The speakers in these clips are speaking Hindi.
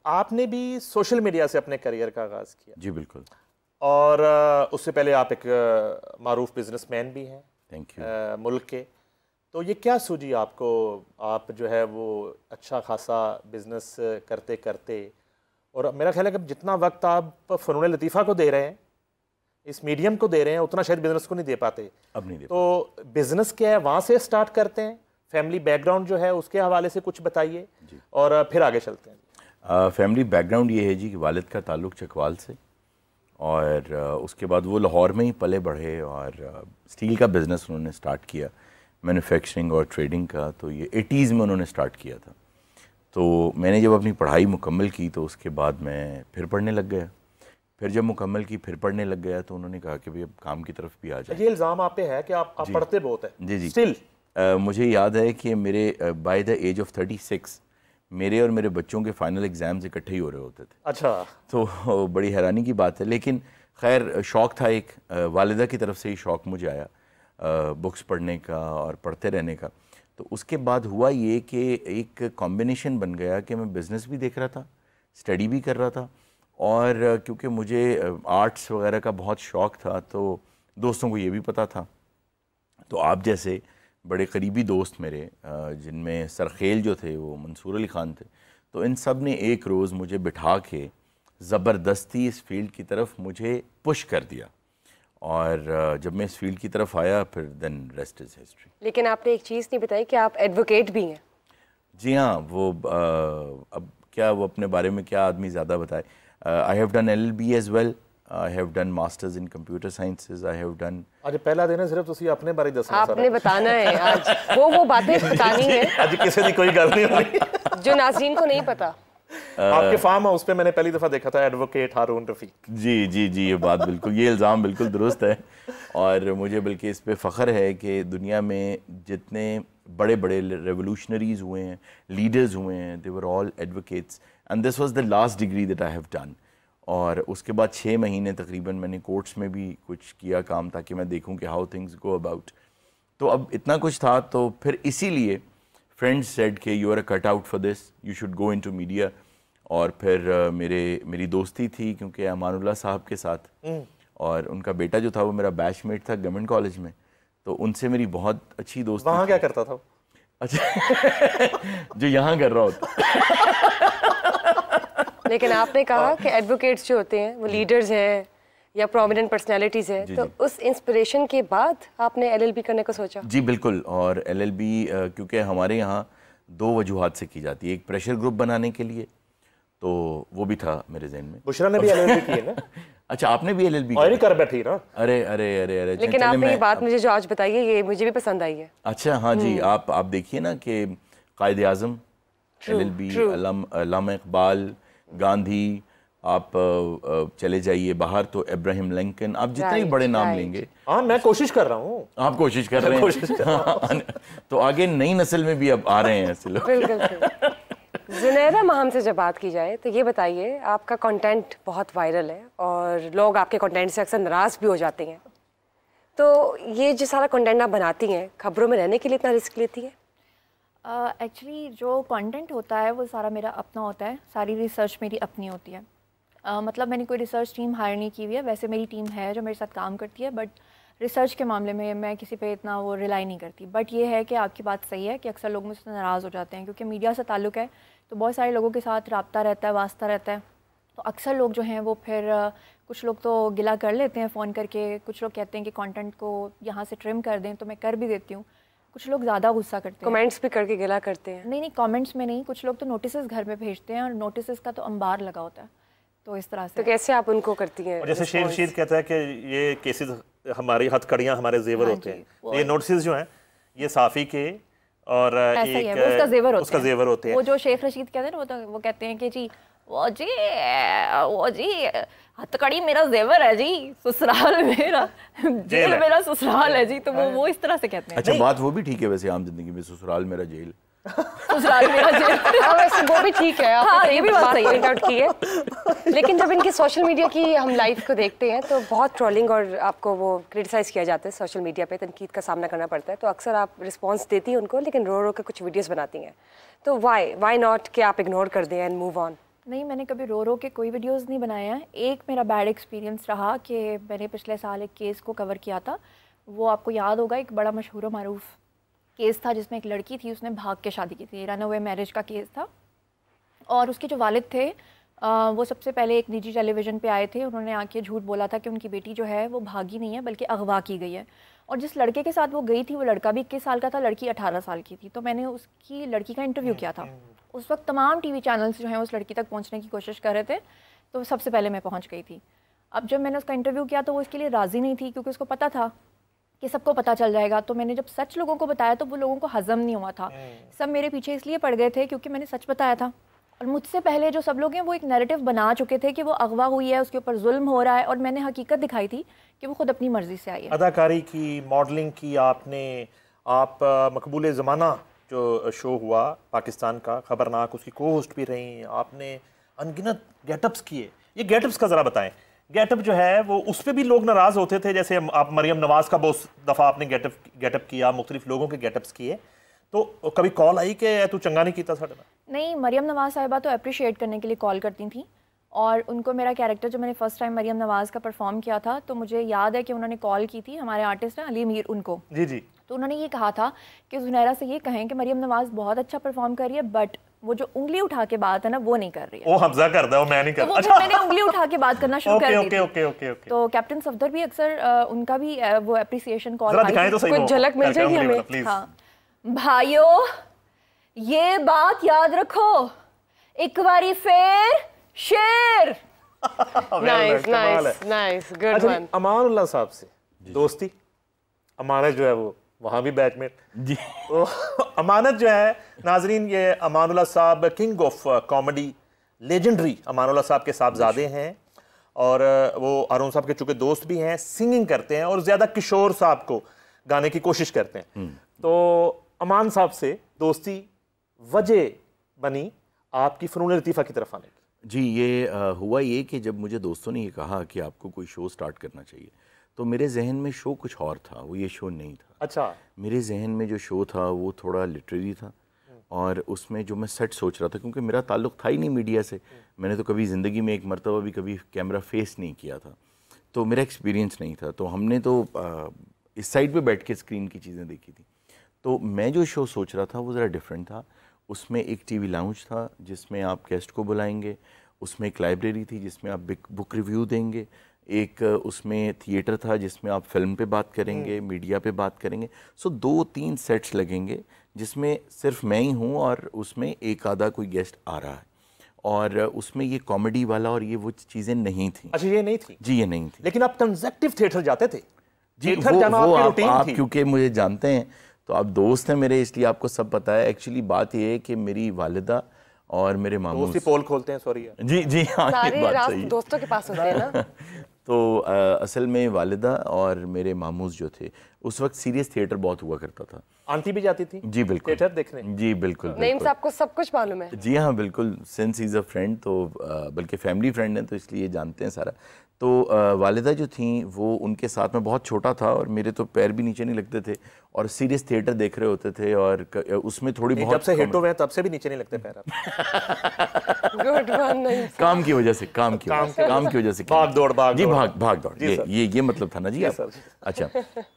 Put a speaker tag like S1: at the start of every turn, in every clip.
S1: आपने भी सोशल मीडिया से अपने करियर का आगाज़ किया।
S2: जी बिल्कुल।
S1: और उससे पहले आप एक मारूफ बिजनेसमैन भी हैं,
S2: थैंक यू।
S1: मुल्क के। तो ये क्या सूझी आपको, आप जो है वो अच्छा खासा बिजनेस करते करते, और मेरा ख्याल है कि जितना वक्त आप फ़नून लतीफ़ा को दे रहे हैं, इस मीडियम को दे रहे हैं, उतना शायद बिजनेस को नहीं दे पाते।
S2: अब नहीं दे
S1: तो बिजनेस क्या है, वहाँ से स्टार्ट करते हैं, फैमिली बैकग्राउंड जो है उसके हवाले से कुछ बताइए और फिर आगे चलते हैं।
S2: फैमिली बैकग्राउंड ये है जी कि वालिद का ताल्लुक़ चकवाल से, और उसके बाद वो लाहौर में ही पले बढ़े और स्टील का बिज़नेस उन्होंने स्टार्ट किया, मैन्युफैक्चरिंग और ट्रेडिंग का। तो ये 80s में उन्होंने स्टार्ट किया था। तो मैंने जब अपनी पढ़ाई मुकम्मल की तो उसके बाद मैं फिर पढ़ने लग गया। फिर जब मुकम्मल की फिर पढ़ने लग गया तो उन्होंने कहा कि भाई अब काम की तरफ भी आ जाए।
S1: ये इल्ज़ाम आप पे है कि आप पढ़ते बहुत है।
S2: जी जी।
S1: स्टिल
S2: मुझे याद है कि मेरे बाय द एज ऑफ 36 मेरे और मेरे बच्चों के फाइनल एग्ज़ाम्स इकट्ठे ही हो रहे होते थे।
S1: अच्छा।
S2: तो बड़ी हैरानी की बात है, लेकिन खैर शौक़ था एक, वालिदा की तरफ से ही शौक़ मुझे आया बुक्स पढ़ने का और पढ़ते रहने का। तो उसके बाद हुआ ये कि एक कॉम्बिनेशन बन गया कि मैं बिज़नेस भी देख रहा था, स्टडी भी कर रहा था, और क्योंकि मुझे आर्ट्स वगैरह का बहुत शौक़ था तो दोस्तों को ये भी पता था। तो आप जैसे बड़े करीबी दोस्त मेरे, जिनमें सरखेल जो थे वो मंसूर अली ख़ान थे, तो इन सब ने एक रोज़ मुझे बिठा के ज़बरदस्ती इस फील्ड की तरफ मुझे पुश कर दिया, और जब मैं इस फील्ड की तरफ आया फिर देन रेस्ट इज़ हिस्ट्री।
S3: लेकिन आपने एक चीज़ नहीं बताई कि आप एडवोकेट भी हैं।
S2: जी हाँ, वो अब क्या वो अपने बारे में क्या आदमी ज़्यादा बताए। I have done LLB as well, I have done masters in computer sciences, I have done.
S1: आज पहला दिन है, सिर्फ तुसी अपने बारे दसना,
S3: आपने बताना है आज वो बातें बतानी है
S1: आज किसी की कोई गल नहीं होनी
S3: जो नाज़रीन को नहीं पता।
S1: आपके फार्म हाउस पे मैंने पहली दफ़ा देखा था एडवोकेट हारून रफ़ीक।
S2: जी जी जी, ये बात बिल्कुल, ये इल्ज़ाम बिल्कुल दुरुस्त है, और मुझे बल्कि इस पे फ़ख्र है कि दुनिया में जितने बड़े बड़े रेवोल्यूशनरीज़ हुए हैं, लीडर्स हुए हैं, they were all advocates, and this was the last degree that I have done. और उसके बाद 6 महीने तकरीबन मैंने कोर्ट्स में भी कुछ किया काम, ताकि मैं देखूं कि हाउ थिंग्स गो अबाउट। तो अब इतना कुछ था, तो फिर इसीलिए फ्रेंड्स सेड कि you are a cut out for this, you should go into media. और फिर मेरी दोस्ती थी क्योंकि अमानुल्लाह साहब के साथ, और उनका बेटा जो था वो मेरा बैचमेट था गवर्नमेंट कॉलेज में, तो उनसे मेरी बहुत अच्छी दोस्ती।
S1: वहाँ क्या करता था?
S2: अच्छा जो यहाँ कर रहा होता।
S3: लेकिन आपने कहा कि एडवोकेट्स जो होते हैं वो लीडर्स हैं या प्रोमिनेंट पर्सनैलिटीज़ हैं, तो उस इंस्पिरेशन के बाद आपने LLB करने को सोचा?
S2: जी बिल्कुल। और LLB क्योंकि हमारे यहाँ 2 वजूहात से की जाती है, एक प्रेशर ग्रुप बनाने के लिए, तो वो भी था मेरे जहन में।
S1: बुशरा ने भी LLB की है ना?
S2: अच्छा, आपने भी LLB
S1: और ही कर बैठी ना?
S2: अरे अरे अरे अरे,
S3: लेकिन आपने ये बात मुझे जो आज बताई है ये मुझे भी पसंद आई है।
S2: अच्छा हाँ जी, आप देखिए ना कि कायदे आज़म, LLB, अल्लामा इकबाल, गांधी, आप चले जाइए बाहर तो इब्राहिम लिंकन, आप जितने भी बड़े नाम लेंगे।
S1: हाँ, मैं कोशिश कर रहा हूँ।
S2: आप कोशिश कर रहे हैं तो आगे नई नस्ल में भी अब आ रहे हैं ऐसे लोग।
S3: बिल्कुल। ज़ुनैरा महम से जब बात की जाए तो ये बताइए, आपका कंटेंट बहुत वायरल है और लोग आपके कंटेंट से अक्सर नाराज़ भी हो जाते हैं, तो ये जो सारा कंटेंट आप बनाती हैं, खबरों में रहने के लिए इतना रिस्क लेती है?
S4: एक्चुअली जो कंटेंट होता है वो सारा मेरा अपना होता है, सारी रिसर्च मेरी अपनी होती है। मतलब मैंने कोई रिसर्च टीम हायर नहीं की हुई है, वैसे मेरी टीम है जो मेरे साथ काम करती है, बट रिसर्च के मामले में मैं किसी पे इतना वो रिलाई नहीं करती। बट ये है कि आपकी बात सही है कि अक्सर लोग मुझसे नाराज़ हो जाते हैं, क्योंकि मीडिया से ताल्लुक़ है तो बहुत सारे लोगों के साथ रब्ता रहता है, वास्ता रहता है, तो अक्सर लोग जो हैं वो फिर कुछ लोग तो गिला कर लेते हैं फ़ोन करके, कुछ लोग कहते हैं कि कंटेंट को यहाँ से ट्रिम कर दें, तो मैं कर भी देती हूँ। कुछ लोग ज़्यादा गुस्सा करते हैं,
S3: कमेंट्स भी करके गिला करते हैं।
S4: नहीं कमेंट्स में नहीं, कुछ लोग तो नोटिस घर में भेजते हैं और नोटिस का तो अंबार लगा होता है, तो इस तरह से।
S3: तो कैसे आप उनको करती हैं?
S1: जैसे शेर रशीद कहता है कि ये केसेस हमारी हथकड़ियाँ, हमारे जेवर होते हैं, तो ये नोटिस जो हैं ये साफ़ी के और
S4: ऐसा ही है, वो उसका जेवर होते हैं। वो जो शेख रशीद कहते हैं ना, वो कहते हैं कि जी वो जी हथकड़ी मेरा जेवर है जी, ससुराल मेरा जेल मेरा ससुराल है जी, तो वो इस तरह से कहते हैं।
S2: अच्छा, बात वो भी ठीक है वैसे आम जिंदगी में, ससुराल मेरा जेल,
S4: ससुराल मेरा जेल।
S3: हाँ, वैसे वो भी ठीक है,
S4: हाँ, ये भी बात सही
S3: पॉइंट आउट की है। लेकिन जब इनकी सोशल मीडिया की हम लाइफ को देखते हैं तो बहुत ट्रोलिंग और आपको वो क्रिटिसाइज किया जाता है, सोशल मीडिया पे तनकीद का सामना करना पड़ता है, तो अक्सर आप रिस्पॉन्स देती हैं उनको, लेकिन रो रो के कुछ वीडियोस बनाती हैं, तो वाई नॉट कि आप इग्नोर कर दें एंड मूव ऑन?
S4: नहीं, मैंने कभी रो रो के कोई वीडियोस नहीं बनाए हैं। एक मेरा बैड एक्सपीरियंस रहा कि मैंने पिछले साल एक केस को कवर किया था। वो आपको याद होगा, एक बड़ा मशहूर मारूफ केस था जिसमें एक लड़की थी, उसने भाग के शादी की थी। रन अवे मैरिज का केस था। और उसके जो वालिद थे वो सबसे पहले एक निजी टेलीविज़न पे आए थे। उन्होंने आके झूठ बोला था कि उनकी बेटी जो है वो भागी नहीं है बल्कि अगवा की गई है। और जिस लड़के के साथ वो गई थी वो लड़का भी 21 साल का था, लड़की 18 साल की थी। तो मैंने उसकी लड़की का इंटरव्यू किया था। उस वक्त तमाम टीवी चैनल्स जो हैं उस लड़की तक पहुंचने की कोशिश कर रहे थे, तो सबसे पहले मैं पहुंच गई थी। अब जब मैंने उसका इंटरव्यू किया तो वो इसके लिए राज़ी नहीं थी, क्योंकि उसको पता था कि सबको पता चल जाएगा। तो मैंने जब सच लोगों को बताया तो वो लोगों को हज़म नहीं हुआ था। सब मेरे पीछे इसलिए पड़ गए थे क्योंकि मैंने सच बताया था। और मुझसे पहले जो सब लोग हैं वो एक नैरेटिव बना चुके थे कि वो अगवा हुई है, उसके ऊपर जुल्म हो रहा है, और मैंने हकीकत दिखाई थी कि वो खुद अपनी मर्जी से आई है।
S1: अदाकारी की, मॉडलिंग की आपने, आप मकबूल ज़माना जो शो हुआ पाकिस्तान का, खबरनाक, उसकी को होस्ट भी रही, आपने अनगिनत गेटअप्स किए। ये गेटअप्स का ज़रा बताएं। गेटअप जो है वो उस पर भी लोग नाराज़ होते थे, जैसे आप मरियम नवाज़ का बहुत दफ़ा आपने गेटअप किया, मुख्तलिफ लोगों के गेटअप्स किए, तो कभी कॉल आई कि तू चंगा नहीं किया साढ़े?
S4: नहीं, मरियम नवाज़ साहिबा तो अप्रिशिएट करने के लिए कॉल करती थी। और उनको मेरा कैरेक्टर, जब मैंने फर्स्ट टाइम मरियम नवाज़ का परफॉर्म किया था, तो मुझे याद है कि उन्होंने कॉल की थी, हमारे आर्टिस्ट हैं अली मीर, उनको।
S1: जी जी।
S4: तो उन्होंने ये कहा था कि जुनैरा से ये कहें कि मरियम नवाज़ बहुत अच्छा परफॉर्म कर रही है, बट वो जो उंगली उठा के बात है ना वो नहीं कर रही है।
S1: वो हमजा करता है, वो मैं नहीं कर
S4: रहा। तो मैंने उंगली उठा के बात करना शुरू कर दी थी।
S1: Okay okay okay.
S4: तो कैप्टन सफदर भी अक्सर उनका भी वो एप्रिसिएशन कॉल
S1: आई थी।
S3: कुछ झलक मिल जाएगी हमें।
S4: हाँ, भाइयों ये बात याद रखो, एक बारी फिर शेर।
S3: Nice nice nice, good one.
S1: Amanullah साहब से दोस्ती, अमानत जो है वो वहाँ भी बैचमेट
S2: जी।
S1: तो अमानत जो है नाजरीन, ये अमानुल्लाह साहब king of comedy, legendary Amanullah साहब के साहबजादे हैं, और वो अरुण साहब के चूंकि दोस्त भी हैं, सिंगिंग करते हैं और ज़्यादा किशोर साहब को गाने की कोशिश करते हैं। तो अमान साहब से दोस्ती वजह बनी आपकी फ़नून लतीफ़ा की तरफ आने की?
S2: जी, ये हुआ ये कि जब मुझे दोस्तों ने ये कहा कि आपको कोई शो स्टार्ट करना चाहिए, तो मेरे जहन में शो कुछ और था, वो ये शो नहीं था।
S1: अच्छा।
S2: मेरे जहन में जो शो था वो थोड़ा लिटरेरी था, और उसमें जो मैं सेट सोच रहा था, क्योंकि मेरा ताल्लुक़ था ही नहीं मीडिया से, मैंने तो कभी ज़िंदगी में एक मरतबा भी कभी कैमरा फेस नहीं किया था, तो मेरा एक्सपीरियंस नहीं था। तो हमने तो इस साइड पे बैठ के स्क्रीन की चीज़ें देखी थी। तो मैं जो शो सोच रहा था वो ज़रा डिफरेंट था। उसमें एक टीवी लाउंज था जिसमें आप गेस्ट को बुलाएंगे, उसमें एक लाइब्रेरी थी जिसमें आप बुक रिव्यू देंगे, एक उसमें थिएटर था जिसमें आप फिल्म पे बात करेंगे, मीडिया पे बात करेंगे। सो 2-3 सेट्स लगेंगे जिसमें सिर्फ मैं ही हूँ और उसमें एक आधा कोई गेस्ट आ रहा है, और उसमें ये कॉमेडी वाला और ये वो चीज़ें नहीं थी।
S1: अच्छा, ये नहीं थी?
S2: जी, ये नहीं थी।
S1: लेकिन आप कंसेप्टिव थिएटर जाते थे?
S2: जी, वो आप क्योंकि मुझे जानते हैं तो आप दोस्त हैं मेरे, इसलिए आपको सब पता है। एक्चुअली बात ये है कि मेरी वालिदा और मेरे मामू
S1: पोल खोलते हैं, सॉरी
S2: जी जी हाँ, ये बात सही है,
S3: दोस्तों के पास होते हैं ना।
S2: तो असल में वालिदा और मेरे मामूज जो थे, उस वक्त सीरियस थिएटर बहुत हुआ करता था।
S1: आंटी भी जाती थी
S2: जी बिल्कुल
S1: थिएटर देखने?
S2: जी बिल्कुल।
S3: नईम साहब को सब कुछ मालूम है?
S2: जी हाँ बिल्कुल, सिंस इज़ अ फ्रेंड, तो बल्कि फैमिली फ्रेंड है तो इसलिए जानते हैं सारा। तो वालिदा जो थी वो उनके साथ में बहुत छोटा था और मेरे तो पैर भी नीचे नहीं लगते थे, और सीरियस थिएटर देख रहे होते थे, और उसमें थोड़ी बहुत
S1: जब से हिट हुए तब से भी नीचे नहीं लगते पैर।
S3: Good one.
S2: काम की वजह से, काम की वजह से
S1: भाग दौड़
S2: जी, भाग दौड़, ये मतलब था ना जी आप। अच्छा,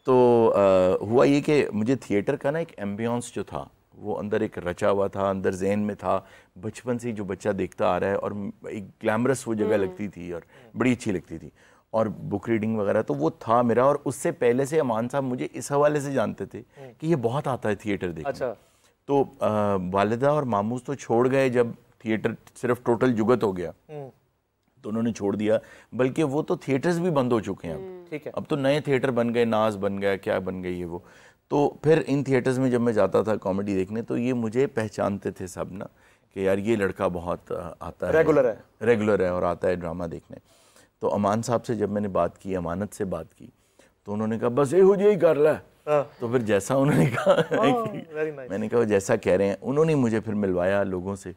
S2: तो हुआ ये कि मुझे थिएटर का ना एक एम्बियंस जो था वो अंदर एक रचा हुआ था, अंदर जहन में था, बचपन से ही जो बच्चा देखता आ रहा है, और एक ग्लैमरस वो जगह लगती थी और बड़ी अच्छी लगती थी, और बुक रीडिंग वगैरह तो वो था मेरा। और उससे पहले से अमान साहब मुझे इस हवाले से जानते थे कि ये बहुत आता है थिएटर देखने।
S1: अच्छा।
S2: तो वालिदा और मामूज तो छोड़ गए जब थिएटर सिर्फ टोटल जुगत हो गया, तो उन्होंने छोड़ दिया, बल्कि वो तो थिएटर्स भी बंद हो चुके हैं अब।
S1: ठीक है।
S2: अब तो नए थिएटर बन गए, नाज बन गया, क्या बन गई है वो। तो फिर इन थिएटर्स में जब मैं जाता था कॉमेडी देखने, तो ये मुझे पहचानते थे सब ना कि यार ये लड़का बहुत आता है, रेगुलर है और आता है ड्रामा देखने। तो अमान साहब से जब मैंने बात की, अमानत से बात की, तो उन्होंने कहा बस हो जाए कर ला। तो फिर जैसा उन्होंने कहा मैंने कहा जैसा कह रहे हैं, उन्होंने मुझे फिर मिलवाया लोगों से,